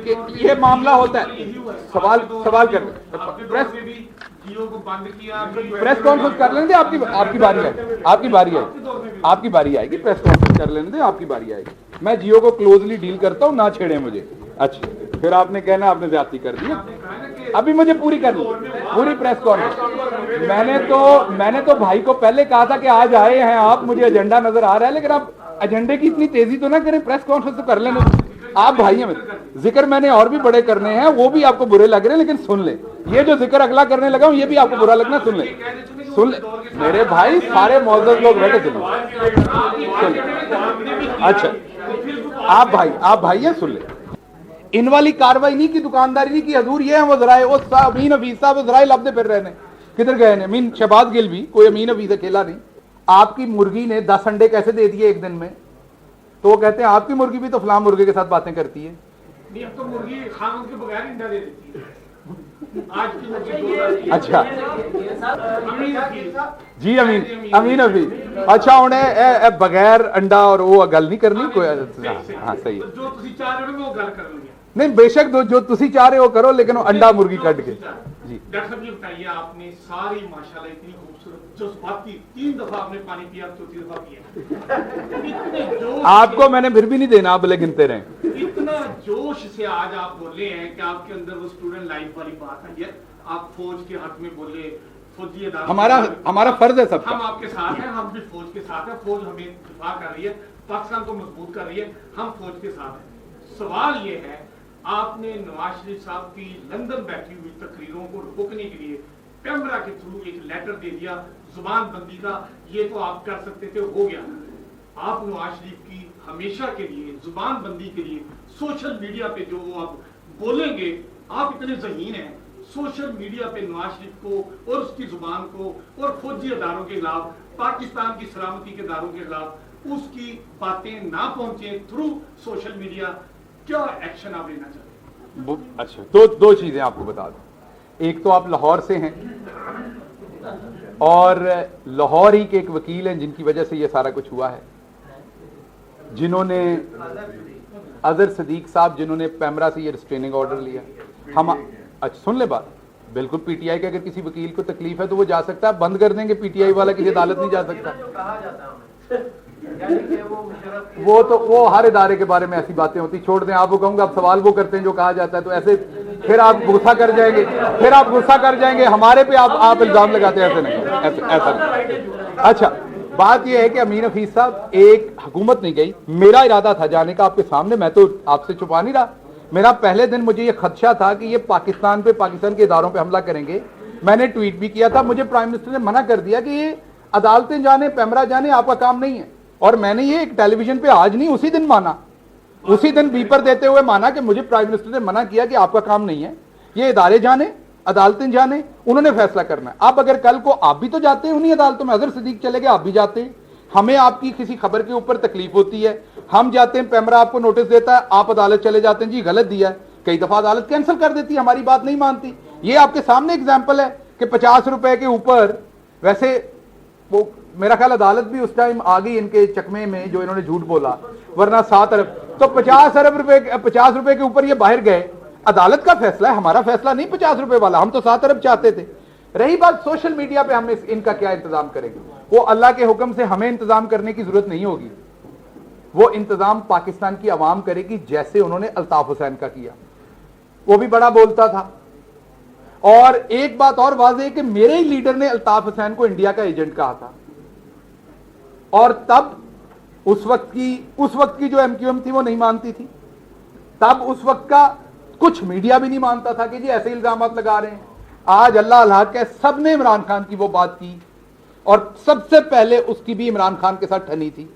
کہ یہ معاملہ ہوتا ہے. سوال کر پریس کانفرنس کر لیں گے. آپ کی باری آئے گی. آپ کی باری آئے گی. پریس کانفرنس کر لیں گے. آپ کی باری آئے گی. میں جیو کو کلوزلی ڈیل کرتا ہوں, نہ چھیڑیں مجھے. اچھا پھر آپ نے کہنا آپ نے زیادتی کر دی. ابھی مجھے پوری کرنی, پوری پریس کانفرنس. میں نے تو بھائی کو پہلے کہا تھا کہ آج آئے ہیں آپ, مجھے ایجنڈا نظر آ رہا ہے, لیکن آپ ایجنڈے کی اتنی تیزی تو نہ کریں. پریس کانفرنس تو کر لینا. آپ بھائی ہیں, ذکر میں نے اور بھی بڑے کرنے ہیں, وہ بھی آپ کو برے لگ رہے ہیں, لیکن سن لیں. یہ جو ذکر اگلا کرنے لگا ہوں یہ بھی آپ کو برا لگنا, سن لیں. میرے بھائی سارے معزز لوگ بیٹھے چلیں. اچھا آپ بھائی ہیں, سن لیں. ان والی کاروائی نہیں کی, دکانداری نہیں کی. حضور یہ ہیں وہ ذرائع, وہ امین حفیظ صاحب ذرائع لبدے پھر رہے ہیں. کدھر گئے ہیں امین شہباز گل بھی, کوئی امین حفیظ اکیلا نہیں. آپ کی مرغی نے 10 انڈے کیسے دے دیے ایک دن میں؟ تو وہ کہتے ہیں آپ کی مرغی بھی تو فلاں مرغے کے ساتھ باتیں کرتی ہے. اچھا جی امین حفیظ. اچھا انہیں بغیر انڈا اور وہ گل نہیں کرنی کوئی. ہاں صحیح ہے. نہیں بے شک جو تسی چاہ رہے ہو کرو, لیکن انڈا مرغی کٹ کے. جی ڈاکٹر صاحب یہ بتائیے, آپ نے ساری ماشاءاللہ اتنی خوبصورت جذباتی 3 دفعہ آپ نے پانی پیا, 4تھی دفعہ پیا. آپ کو میں نے پھر بھی نہیں دینا, آپ بلے گنتے رہیں. اتنا جوش سے آج آپ بولے ہیں کہ آپ کے اندر وہ اسٹوڈنٹ لائف والی بات ہے. آپ فوج کے حق میں بولے, فوجی اداروں ہمارا فرض ہے سب کا. ہم آپ کے ساتھ ہیں, ہم بھی فوج کے ساتھ ہیں. فوج ہمیں دفاع کر رہی ہے, پاکستان کو مضبوط کر رہی ہے, ہم فوج کے ساتھ ہیں. سوال یہ ہے, آپ نے نواز شریف صاحب کی لندن بیٹھی ہوئی تقریروں کو روکنے کے لیے پیمرا کے تھرو ایک لیٹر دے دیا زبان بندی کا. یہ تو آپ کر سکتے تھے, ہو گیا. آپ نواز شریف کی ہمیشہ کے لیے زبان بندی کے لیے سوشل میڈیا پہ جو آپ بولیں گے, آپ اتنے ذہین ہیں, سوشل میڈیا پہ نواز شریف کو اور اس کی زبان کو اور فوجی اداروں کے خلاف, پاکستان کی سلامتی کے اداروں کے خلاف اس کی باتیں نہ پہنچیں تھرو سوشل میڈیا, کیا ایکشن آپ لینا چاہتے ہیں؟ اچھا دو چیزیں آپ کو بتا دوں. ایک تو آپ لاہور سے ہیں, اور لاہور ہی کے ایک وکیل ہیں جن کی وجہ سے یہ سارا کچھ ہوا ہے, جنہوں نے اظہر صدیق صاحب, جنہوں نے پیمرا سے یہ ریسٹریننگ آرڈر لیا. ہم اچھا سن لے بات, بالکل پی ٹی آئی کے اگر کسی وکیل کو تکلیف ہے تو وہ جا سکتا ہے, بند کر دیں گے. پی ٹی آئی والا کسی عدالت نہیں جا سکتا. وہ ہر ادارے کے بارے میں ایسی باتیں ہوتی, چھوڑ دیں. آپ کو کہوں گا آپ سوال وہ کرتے ہیں جو کہا جاتا ہے, تو ایسے پھر آپ غصہ کر جائیں گے, ہمارے پہ آپ الزام لگاتے ہیں. ایسے نہیں, ایسا نہیں. اچھا بات یہ ہے کہ امین حفیظ صاحب, ایک حکومت نہیں گئی, میرا ارادہ تھا جانے کا آپ کے سامنے, میں تو آپ سے چھپا نہیں رہا. میرا پہلے دن مجھے یہ خدشہ تھا کہ یہ پاکستان کے اداروں پہ حملہ کریں گے. میں نے ٹویٹ بھی کیا تھا, مجھے پرائم منسٹر نے منع کر دیا کہ یہ عدالتیں جانے, پیمرا جانے, آپ کا کام نہیں ہے. اور میں نے یہ ایک ٹیلی ویژن پہ آج نہیں, اسی دن مانا, اسی دن بیپر دیتے ہوئے مانا کہ مجھے پرائم منسٹر نے منع کیا کہ آپ کا کام نہیں ہے, یہ ادارے جانے, عدالتیں جانے, انہوں نے فیصلہ کرنا ہے. اب اگر کل کو آپ بھی تو جاتے ہیں انہی عدالتوں میں, اظہر صدیق چلے گئے, آپ بھی جاتے ہیں, ہمیں آپ کی کسی خبر کے اوپر تکلیف ہوتی ہے, ہم جاتے ہیں, پیمرا آپ کو نوٹس دیتا ہے, آپ عدالت چلے جاتے ہیں, جی غلط دیا ہے, کئی دفعہ عدالت کینسل کر دیتی ہے, ہماری بات نہیں مانتی. یہ آپ کے سامنے اگزامپل ہے کہ 50 روپے کے اوپر, ویسے وہ میرا خیال عدالت بھی اس ٹائم آ گئی ان کے چکمے میں جو انہوں نے جھوٹ بولا, ورنہ 7 ارب, تو 50 روپے کے اوپر یہ باہر گئے. عدالت کا فیصلہ ہے, ہمارا فیصلہ نہیں 50 روپے والا, ہم تو 7 ارب چاہتے تھے. رہی بات سوشل میڈیا پہ ہم ان کا کیا انتظام کریں گے, وہ اللہ کے حکم سے ہمیں انتظام کرنے کی ضرورت نہیں ہوگی, وہ انتظام پاکستان کی عوام کرے گی, جیسے انہوں نے الطاف حسین کا کیا. وہ بھی بڑا بولتا تھا. اور ایک بات اور واضح ہے کہ میرے ہی لیڈر نے الطاف حسین کو انڈیا کا ایجنٹ کہا تھا, اور تب اس وقت کی جو ایم کیو ایم تھی وہ نہیں مانتی تھی, تب اس وقت کا کچھ میڈیا بھی نہیں مانتا تھا کہ جی ایسے الزامات لگا رہے ہیں. آج اللہ الحاق ہے, سب نے عمران خان کی وہ بات کی, اور سب سے پہلے اس کی بھی عمران خان کے ساتھ ٹھنی تھی.